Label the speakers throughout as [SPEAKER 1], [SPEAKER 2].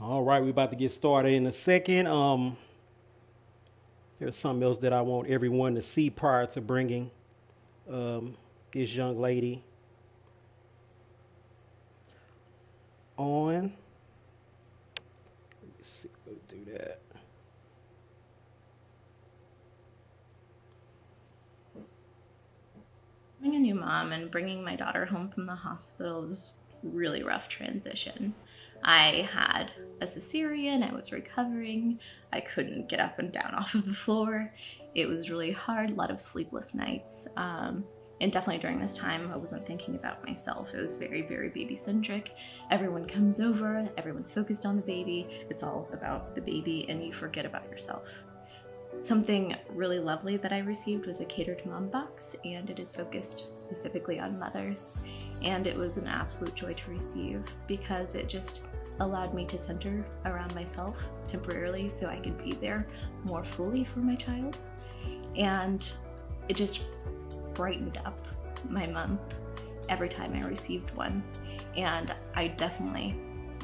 [SPEAKER 1] All right, we're about to get started in a second. There's something else that I want everyone to see prior to bringing this young lady on. Let's see, we'll do that.
[SPEAKER 2] Being a new mom and bringing my daughter home from the hospital was really rough transition. I had a cesarean, I was recovering, I couldn't get up and down off of the floor. It was really hard, a lot of sleepless nights. And definitely during this time, I wasn't thinking about myself. It was very, very baby centric. Everyone comes over, everyone's focused on the baby. It's all about the baby, and you forget about yourself. Something really lovely that I received was a Cater to Mom box, and it is focused specifically on mothers. And it was an absolute joy to receive because it just allowed me to center around myself temporarily so I could be there more fully for my child. And it just brightened up my month every time I received one. And I definitely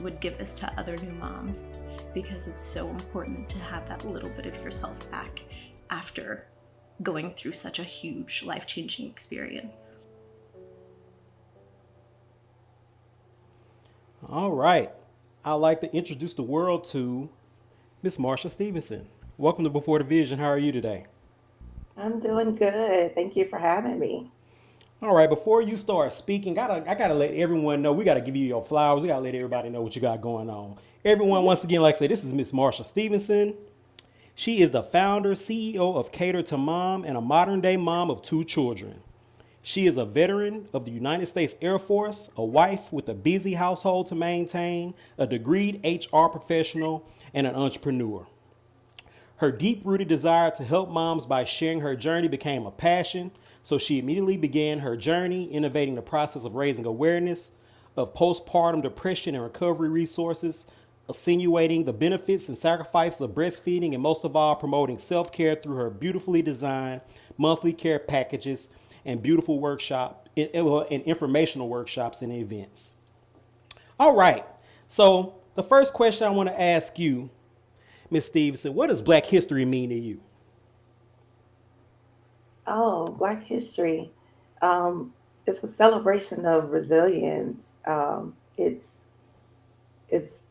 [SPEAKER 2] would give this to other new moms because it's so important to have that little bit of yourself back after going through such a huge life-changing experience.
[SPEAKER 1] All right, I'd like to introduce the world to Miss Marsha Stephanson. Welcome to Before the Vision. How are you today?
[SPEAKER 3] I'm doing good. Thank you for having me.
[SPEAKER 1] All right, before you start speaking, I gotta let everyone know. We gotta give you your flowers. We gotta let everybody know what you got going on. Everyone, once again, like I say, this is Miss Marsha Stephanson. She is the founder, CEO of Cater to Mom and a modern day mom of two children. She is a veteran of the United States Air Force, a wife with a busy household to maintain, a degreed HR professional, and an entrepreneur. Her deep rooted desire to help moms by sharing her journey became a passion, so she immediately began her journey innovating the process of raising awareness of postpartum depression and recovery resources, insinuating the benefits and sacrifices of breastfeeding, and most of all, promoting self care through her beautifully designed monthly care packages and beautiful and informational workshops and events. All right, so the first question I want to ask you, Miss Stevenson, what does Black History mean to you?
[SPEAKER 3] Oh, Black History. Um, it's a celebration of resilience. It's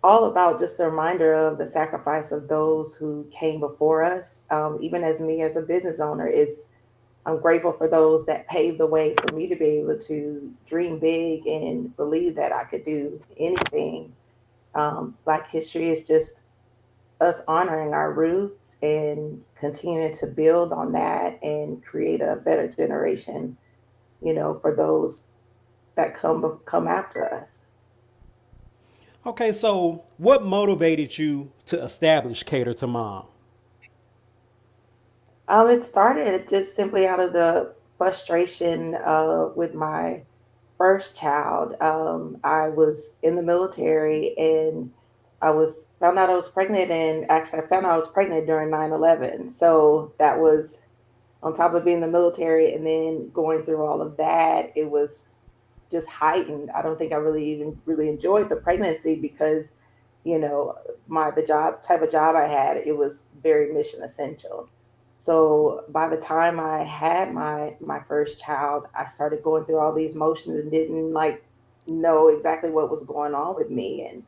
[SPEAKER 3] all about just a reminder of the sacrifice of those who came before us. Even as me as a business owner, it's I'm grateful for those that paved the way for me to be able to dream big and believe that I could do anything. Black History is just us honoring our roots and continuing to build on that and create a better generation, for those that come after us.
[SPEAKER 1] Okay, so what motivated you to establish Cater to Mom?
[SPEAKER 3] It started just simply out of the frustration with my first child. I was in the military and I was found out I was pregnant, and actually I found out I was pregnant during 9/11. So that was on top of being in the military and then going through all of that. It was just heightened. I don't think I really even really enjoyed the pregnancy because, you know, my the job type of job I had, it was very mission essential. So by the time I had my first child, I started going through all these motions and didn't like know exactly what was going on with me. And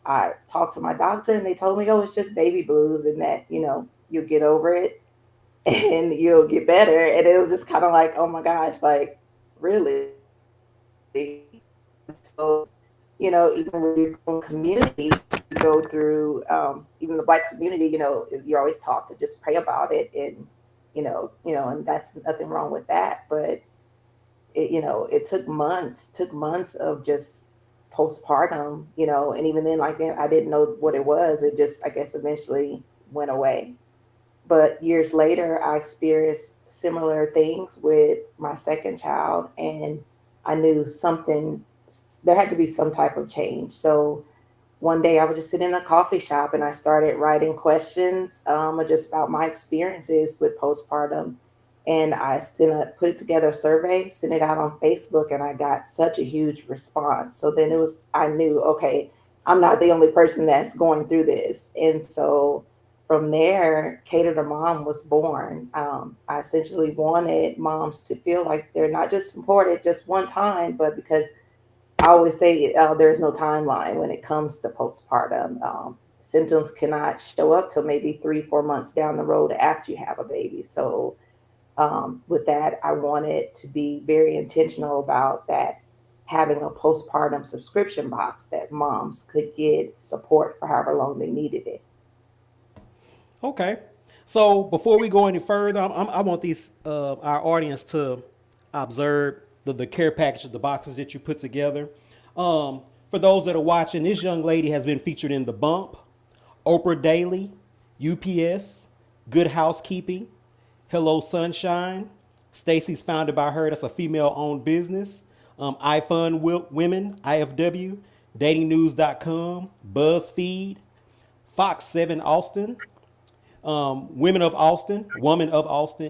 [SPEAKER 3] I talked to my doctor and they told me, oh, it's just baby blues and that, you'll get over it and you'll get better. And it was just kind of like, oh my gosh, like really? So, even with your own community, you go through, even the Black community, you're always taught to just pray about it, and and that's nothing wrong with that. But it took months of just postpartum, and even then, like then, I didn't know what it was. It just, I guess, eventually went away. But years later, I experienced similar things with my second child, and I knew something, there had to be some type of change. So one day I was just sitting in a coffee shop and I started writing questions just about my experiences with postpartum. And put it together a survey, sent it out on Facebook, and I got such a huge response. So then I knew, okay, I'm not the only person that's going through this. And so from there, Cater to Mom was born. I essentially wanted moms to feel like they're not just supported just one time, but because I always say there's no timeline when it comes to postpartum. Symptoms cannot show up till maybe 3, 4 months down the road after you have a baby. So with that, I wanted to be very intentional about that, having a postpartum subscription box that moms could get support for however long they needed it.
[SPEAKER 1] Okay. So before we go any further, I want these our audience to observe the care package, the boxes that you put together. For those that are watching, this young lady has been featured in The Bump, Oprah Daily, UPS, Good Housekeeping, Hello Sunshine. Stacy's founded by her. That's a female-owned business. Women, IFW, datingnews.com, BuzzFeed, Fox 7 Austin, Woman of Austin,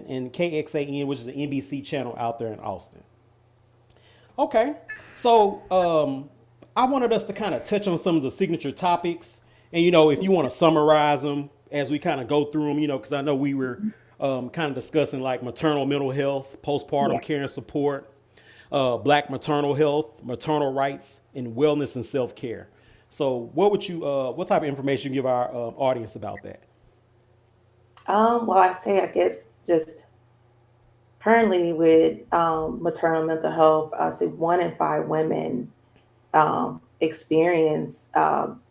[SPEAKER 1] and KXAN, which is an NBC channel out there in Austin. Okay, so I wanted us to kind of touch on some of the signature topics, and if you want to summarize them as we kind of go through them, because I know we were kind of discussing like maternal mental health,
[SPEAKER 3] Yeah.
[SPEAKER 1] postpartum care and support, black maternal health, maternal rights, and wellness and self care. So, what type of information you give our audience about that?
[SPEAKER 3] Well, I say, I guess, just currently with maternal mental health, I say 1 in 5 women experience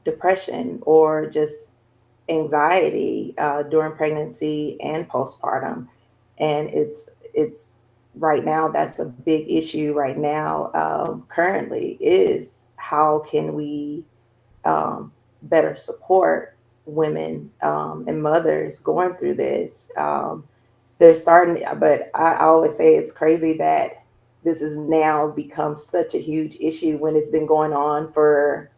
[SPEAKER 3] depression or just anxiety during pregnancy and postpartum, and it's right now that's a big issue right now. Currently, is how can we better support women and mothers going through this. They're starting, but I always say it's crazy that this has now become such a huge issue when it's been going on for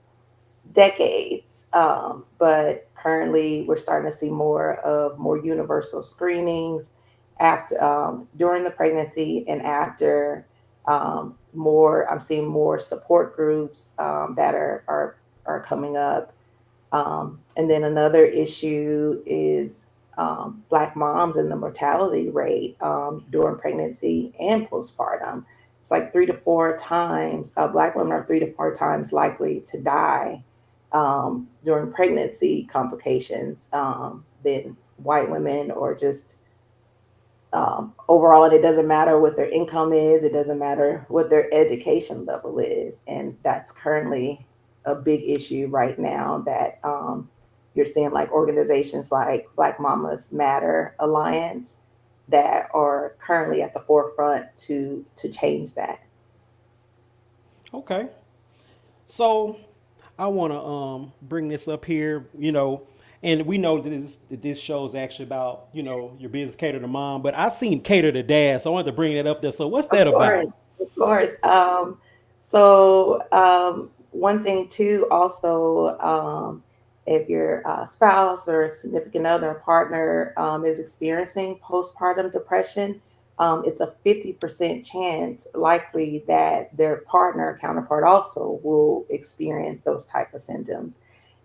[SPEAKER 3] decades. But currently, we're starting to see more universal screenings after during the pregnancy and after. More, I'm seeing more support groups that are coming up. And then another issue is Black moms and the mortality rate during pregnancy and postpartum. It's like 3 to 4 times, Black women are 3 to 4 times likely to die during pregnancy complications than white women, or just overall. And it doesn't matter what their income is, it doesn't matter what their education level is. And that's currently a big issue right now that you're seeing like organizations like Black Mamas Matter Alliance that are currently at the forefront to change that.
[SPEAKER 1] Okay. So I want to bring this up here, and we know that this show is actually about your business cater to mom, but I seen cater to dad, so I wanted to bring that up there. So what's
[SPEAKER 3] Of
[SPEAKER 1] that about?
[SPEAKER 3] course, of course. One thing too, also, if your spouse or significant other or partner is experiencing postpartum depression, it's a 50% chance likely that their partner counterpart also will experience those type of symptoms.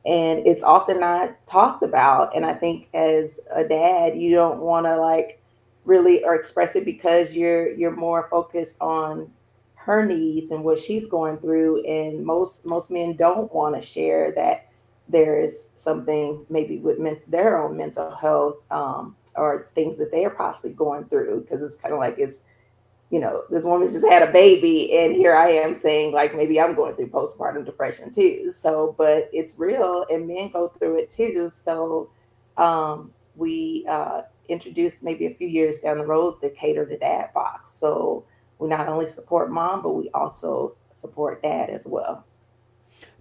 [SPEAKER 3] And it's often not talked about. And I think as a dad, you don't want to like really or express it because you're more focused on her needs and what she's going through. And most men don't want to share that there is something maybe with their own mental health, or things that they are possibly going through, because it's kind of like it's, this woman just had a baby, and here I am saying like maybe I'm going through postpartum depression too. So, but it's real, and men go through it too. So, we introduced maybe a few years down the road the Cater to Dad box. So we not only support mom, but we also support dad as well.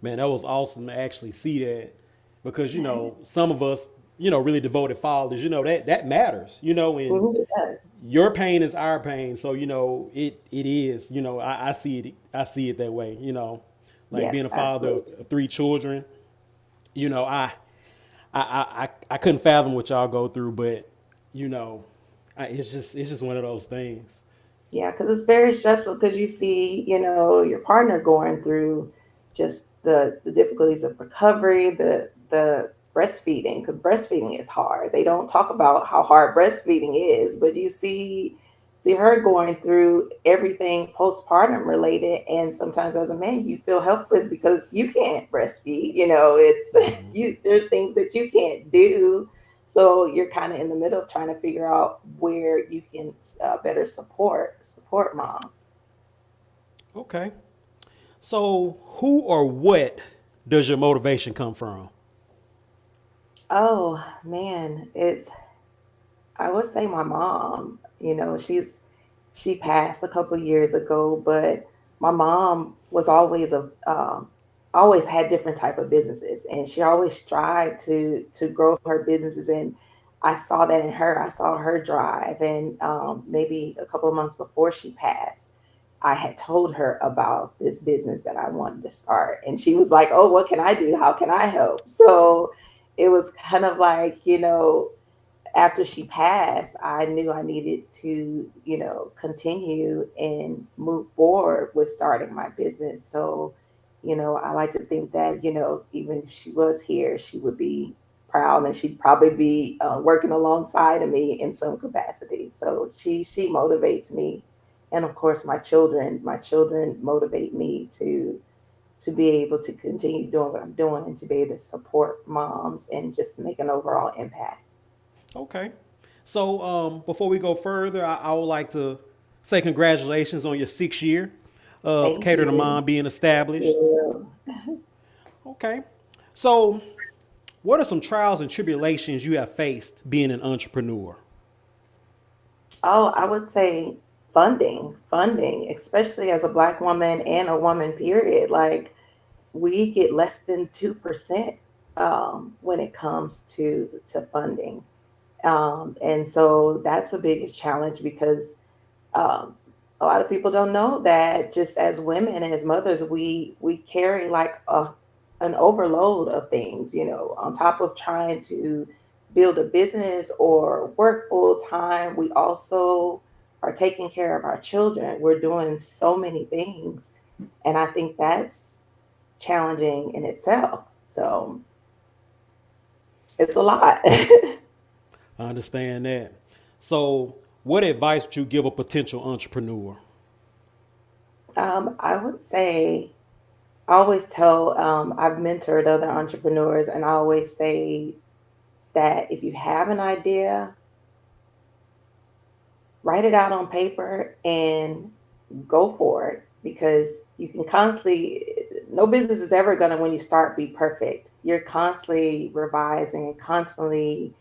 [SPEAKER 1] Man, that was awesome to actually see that, because some of us really devoted fathers, that matters, and
[SPEAKER 3] Mhm, it does.
[SPEAKER 1] your pain is our pain. So it is, I see it that way, like
[SPEAKER 3] Yes,
[SPEAKER 1] being a father of
[SPEAKER 3] absolutely.
[SPEAKER 1] 3 children. I couldn't fathom what y'all go through, but you know, it's just one of those things.
[SPEAKER 3] Yeah, because it's very stressful because you see, your partner going through just the difficulties of recovery, the breastfeeding, because breastfeeding is hard. They don't talk about how hard breastfeeding is, but you see her going through everything postpartum related, and sometimes as a man you feel helpless because you can't breastfeed. It's
[SPEAKER 1] Mhm.
[SPEAKER 3] you there's things that you can't do, so you're kind of in the middle of trying to figure out where you can better support mom.
[SPEAKER 1] Okay. So, who or what does your motivation come from?
[SPEAKER 3] Oh man, I would say my mom. She passed a couple years ago, but my mom was always had different type of businesses, and she always strived to grow her businesses. And I saw that in her. I saw her drive, and maybe a couple of months before she passed, I had told her about this business that I wanted to start, and she was like, "Oh, what can I do? How can I help?" So it was kind of like, after she passed, I knew I needed to, continue and move forward with starting my business. So, I like to think that, even if she was here, she would be proud, and she'd probably be working alongside of me in some capacity. So she motivates me, and of course my children motivate me to be able to continue doing what I'm doing and to be able to support moms and just make an overall impact.
[SPEAKER 1] Okay. So, before we go further, I would like to say congratulations on your 6 year of
[SPEAKER 3] Thank
[SPEAKER 1] Cater to
[SPEAKER 3] you.
[SPEAKER 1] Mom being
[SPEAKER 3] Thank
[SPEAKER 1] established.
[SPEAKER 3] you.
[SPEAKER 1] Okay. So, what are some trials and tribulations you have faced being an entrepreneur?
[SPEAKER 3] Oh, I would say funding, especially as a Black woman and a woman, period. Like, we get less than 2% when it comes to funding. And so that's a big challenge because um, a lot of people don't know that just as women and as mothers, we carry like an overload of things, on top of trying to build a business or work full time. We also are taking care of our children. We're doing so many things, and I think that's challenging in itself. So it's a lot.
[SPEAKER 1] I understand that. So, what advice would you give a potential entrepreneur?
[SPEAKER 3] I would say I always tell, I've mentored other entrepreneurs, and I always say that if you have an idea, write it out on paper and go for it, because you can constantly, no business is ever going to, when you start, be perfect. You're constantly revising and constantly,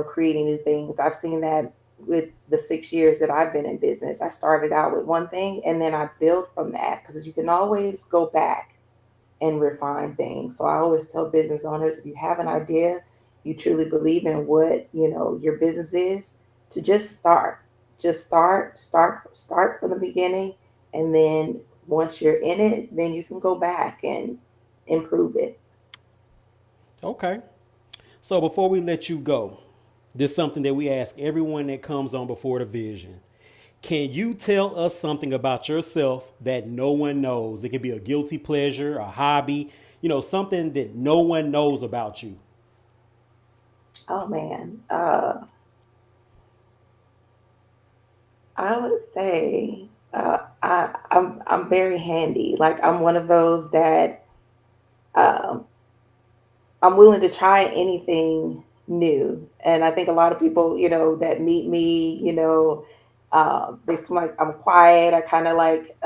[SPEAKER 3] creating new things. I've seen that with the 6 years that I've been in business. I started out with one thing and then I built from that, because you can always go back and refine things. So I always tell business owners, if you have an idea, you truly believe in what, your business is, to just start. Just start from the beginning, and then once you're in it, then you can go back and improve it.
[SPEAKER 1] Okay. So, before we let you go, this is something that we ask everyone that comes on before the vision. Can you tell us something about yourself that no one knows? It could be a guilty pleasure, a hobby, something that no one knows about you.
[SPEAKER 3] Oh man, I would say I'm very handy. Like, I'm one of those that um, I'm willing to try anything new. And I think a lot of people, that meet me, they seem like I'm quiet. I kind of like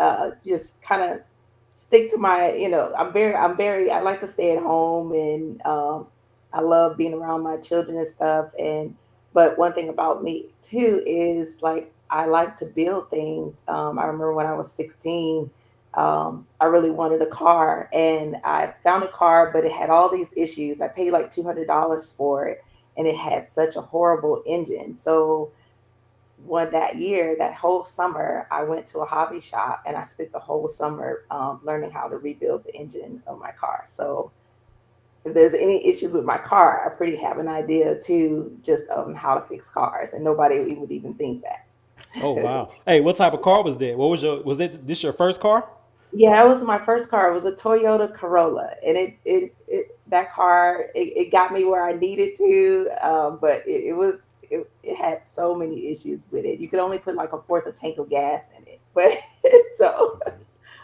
[SPEAKER 3] just kind of stick to my, I like to stay at home, and I love being around my children and stuff. But one thing about me too is, like, I like to build things. I remember when I was 16, I really wanted a car, and I found a car, but it had all these issues. I paid like $200 for it, and it had such a horrible engine. So that year, that whole summer, I went to a hobby shop and I spent the whole summer learning how to rebuild the engine of my car. So if there's any issues with my car, I pretty have an idea too, just on how to fix cars, and nobody would even think
[SPEAKER 1] Oh
[SPEAKER 3] that.
[SPEAKER 1] wow. Hey, what type of car was that? Was this your first car?
[SPEAKER 3] Yeah, that was my first car. It was a Toyota Corolla, and it that car it got me where I needed to, but it had so many issues with it. You could only put like a fourth a tank of gas in it, but so
[SPEAKER 1] Okay.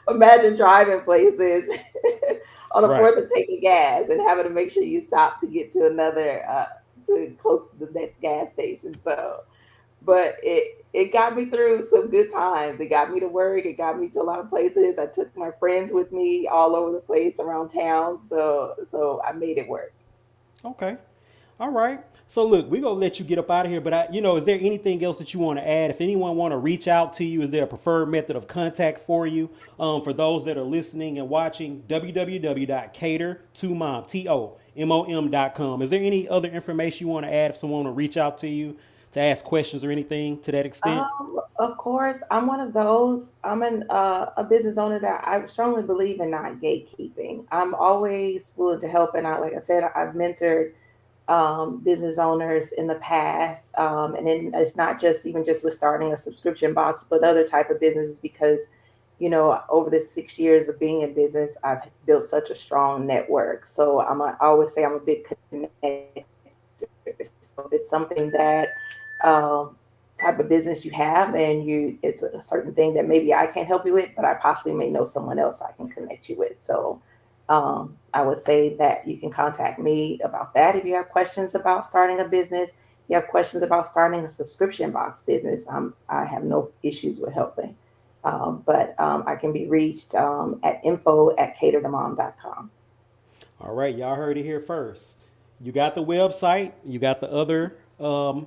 [SPEAKER 3] imagine driving places on a
[SPEAKER 1] Right.
[SPEAKER 3] fourth of tank of gas and having to make sure you stop to get to another to close to the next gas station. So but it got me through some good times. It got me to work. It got me to a lot of places. I took my friends with me all over the place around town. So I made it work.
[SPEAKER 1] Okay. All right. So look, we're gonna let you get up out of here. But is there anything else that you want to add? If anyone want to reach out to you, is there a preferred method of contact for you? For those that are listening and watching, www.catertomom.com. Is there any other information you want to add if someone want to reach out to you to ask questions or anything to that extent?
[SPEAKER 3] Of course, I'm one of those. A business owner that I strongly believe in not gatekeeping. I'm always willing to help, and like I said, I've mentored business owners in the past, and then it's not just even just with starting a subscription box, but other type of businesses because over the 6 years of being in business, I've built such a strong network. So I always say I'm a big connector. So if it's something that um, type of business you have, and it's a certain thing that maybe I can't help you with, but I possibly may know someone else I can connect you with. So I would say that you can contact me about that if you have questions about starting a business. You have questions about starting a subscription box business. I have no issues with helping. But I can be reached at info@catertomom.com.
[SPEAKER 1] All right, y'all heard it here first. You got the website. You got the other. And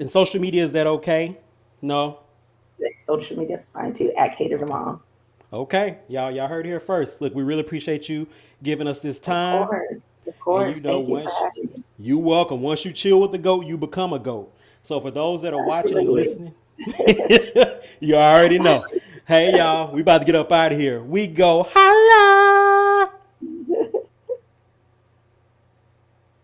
[SPEAKER 1] social media, is that okay? No.
[SPEAKER 3] Social media is fine too, at
[SPEAKER 1] Okay.
[SPEAKER 3] catertomom.
[SPEAKER 1] Okay, y'all heard it here first. Look, we really appreciate you giving us this
[SPEAKER 3] Of
[SPEAKER 1] time.
[SPEAKER 3] course. Of
[SPEAKER 1] And
[SPEAKER 3] course. Thank you for
[SPEAKER 1] once
[SPEAKER 3] having me.
[SPEAKER 1] you welcome, once you chill with the goat, you become a goat. So for those that are watching and
[SPEAKER 3] Absolutely.
[SPEAKER 1] listening, you already know. Hey y'all, we about to get up out of here. We go holla.